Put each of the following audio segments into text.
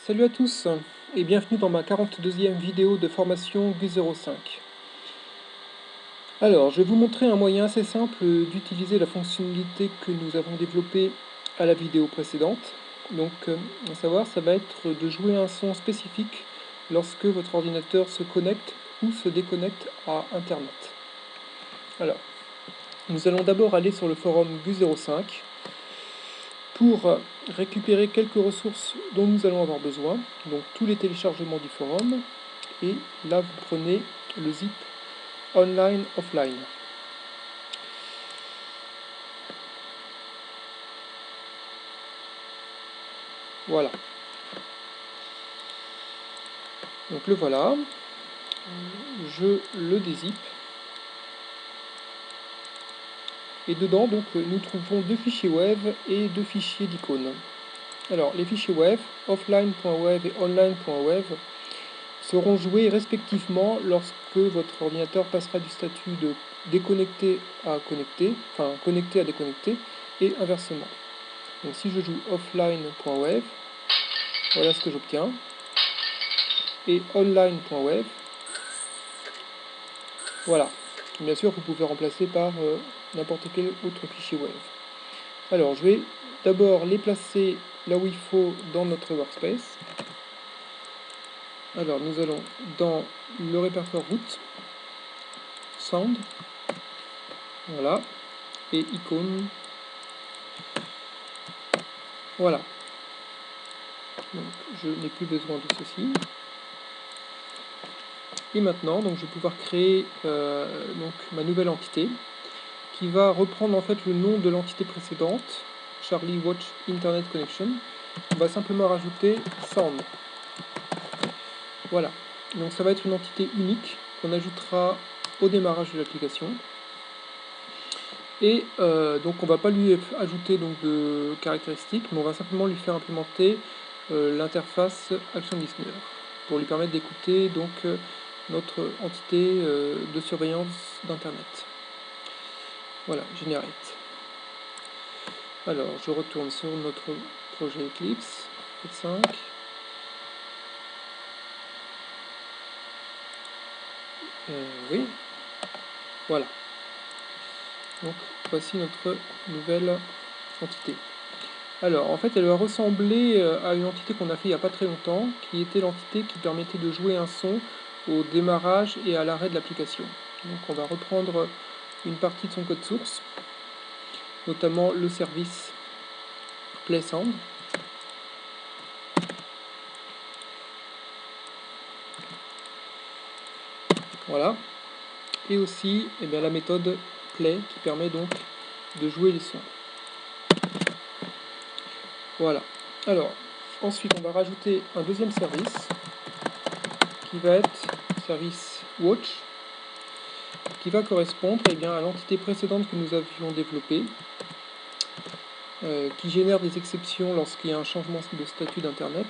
Salut à tous et bienvenue dans ma 42e vidéo de formation GUS05. Alors, je vais vous montrer un moyen assez simple d'utiliser la fonctionnalité que nous avons développée à la vidéo précédente. Donc, à savoir, ça va être de jouer un son spécifique lorsque votre ordinateur se connecte ou se déconnecte à Internet. Alors, nous allons d'abord aller sur le forum GUS05 pour récupérer quelques ressources dont nous allons avoir besoin, donc tous les téléchargements du forum, et là vous prenez le zip online offline. Voilà. Donc le voilà, je le dézip. Et dedans, donc, nous trouvons deux fichiers web et deux fichiers d'icônes. Alors, les fichiers web, offline.wav et online.wav, seront joués respectivement lorsque votre ordinateur passera du statut de déconnecté à connecté, enfin connecté à déconnecté, et inversement. Donc si je joue offline.wav, voilà ce que j'obtiens, et online.wav, voilà. Bien sûr, vous pouvez remplacer par n'importe quel autre fichier web. Alors, je vais d'abord les placer là où il faut dans notre workspace. Alors, nous allons dans le répertoire route, sound, voilà, et icône, voilà. Donc, je n'ai plus besoin de ceci. Et maintenant, donc, je vais pouvoir créer donc, ma nouvelle entité qui va reprendre en fait le nom de l'entité précédente, Charlie Watch Internet Connection. On va simplement rajouter Sound. Voilà. Donc ça va être une entité unique qu'on ajoutera au démarrage de l'application. Et donc on ne va pas lui ajouter donc, de caractéristiques, mais on va simplement lui faire implémenter l'interface Action Listener pour lui permettre d'écouter donc notre entité de surveillance d'Internet. Voilà, Generate. Alors, je retourne sur notre projet Eclipse, 5. Oui, voilà. Donc, voici notre nouvelle entité. Alors, en fait, elle va ressembler à une entité qu'on a fait il n'y a pas très longtemps, qui était l'entité qui permettait de jouer un son au démarrage et à l'arrêt de l'application. Donc, on va reprendre une partie de son code source, notamment le service Play Sound. Voilà. Et aussi la méthode Play qui permet donc de jouer les sons. Voilà. Alors, ensuite, on va rajouter un deuxième service qui va être service Watch, qui va correspondre à l'entité précédente que nous avions développée, qui génère des exceptions lorsqu'il y a un changement de statut d'Internet,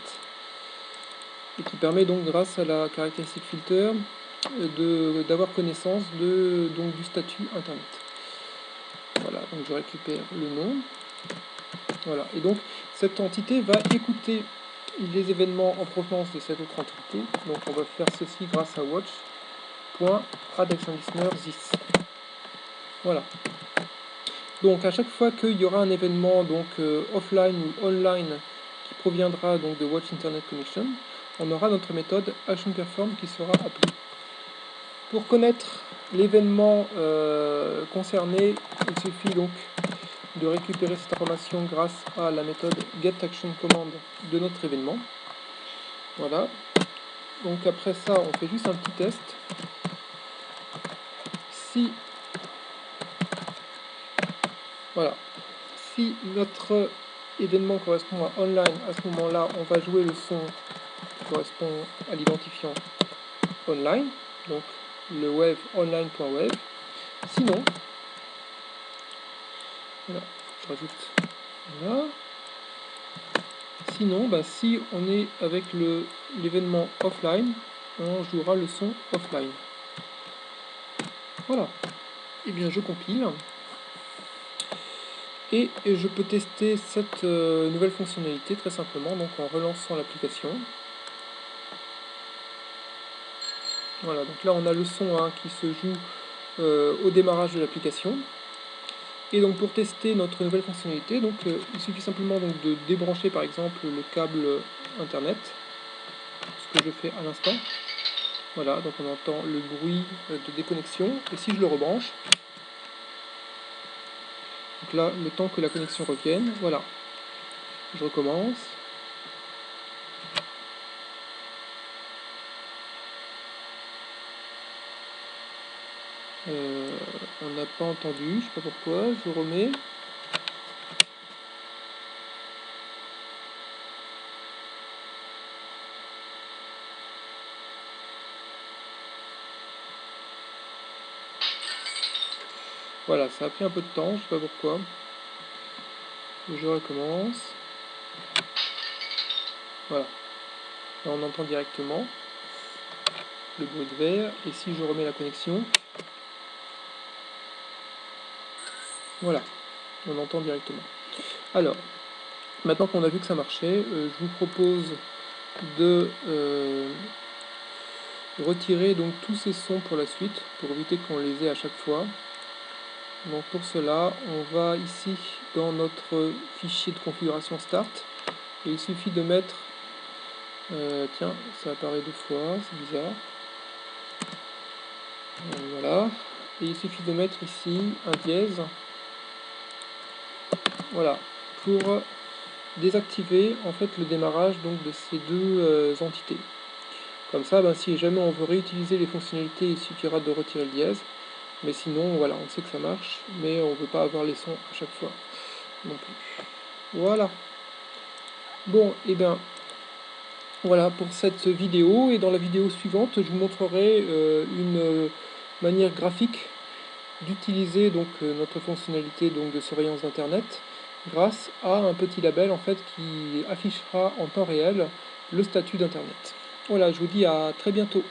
et qui permet donc, grâce à la caractéristique filter, d'avoir connaissance du statut Internet. Voilà, donc je récupère le nom. Voilà, et donc cette entité va écouter les événements en provenance de cette autre entité. Donc on va faire ceci grâce à watch.addActionListener.this. Voilà. Donc à chaque fois qu'il y aura un événement offline ou online qui proviendra donc de Watch Internet Connection, on aura notre méthode ActionPerform qui sera appelée. Pour connaître l'événement concerné, il suffit donc de récupérer cette information grâce à la méthode getActionCommand de notre événement. Voilà. Donc après ça, on fait juste un petit test. Si notre événement correspond à online, à ce moment-là, on va jouer le son qui correspond à l'identifiant online, donc le wave online.wave. Sinon, voilà, je rajoute là. Sinon, si on est avec l'événement offline, on jouera le son offline. Voilà. Et bien, je compile. Et je peux tester cette nouvelle fonctionnalité très simplement, donc en relançant l'application. Voilà, donc là on a le son qui se joue au démarrage de l'application. Et donc pour tester notre nouvelle fonctionnalité, donc, il suffit simplement donc, de débrancher par exemple le câble internet, ce que je fais à l'instant. Voilà, donc on entend le bruit de déconnexion. Et si je le rebranche, donc là le temps que la connexion revienne, voilà, je recommence. On n'a pas entendu, je sais pas pourquoi, je remets. Voilà, ça a pris un peu de temps, je sais pas pourquoi. Je recommence. Voilà, là on entend directement le bruit de verre. Et si je remets la connexion, voilà, on entend directement. Alors, maintenant qu'on a vu que ça marchait, je vous propose de retirer donc tous ces sons pour la suite, pour éviter qu'on les ait à chaque fois. Donc pour cela, on va ici dans notre fichier de configuration Start, et il suffit de mettre, tiens, ça apparaît 2 fois, c'est bizarre. Voilà, et il suffit de mettre ici un dièse, voilà, pour désactiver en fait le démarrage donc de ces deux entités. Comme ça, si jamais on veut réutiliser les fonctionnalités, il suffira de retirer le dièse. Mais sinon, voilà, on sait que ça marche, mais on ne veut pas avoir les sons à chaque fois non plus. Voilà. Bon, et bien, voilà pour cette vidéo. Et dans la vidéo suivante, je vous montrerai une manière graphique d'utiliser donc notre fonctionnalité donc de surveillance d'internet grâce à un petit label en fait qui affichera en temps réel le statut d'internet. Voilà, je vous dis à très bientôt.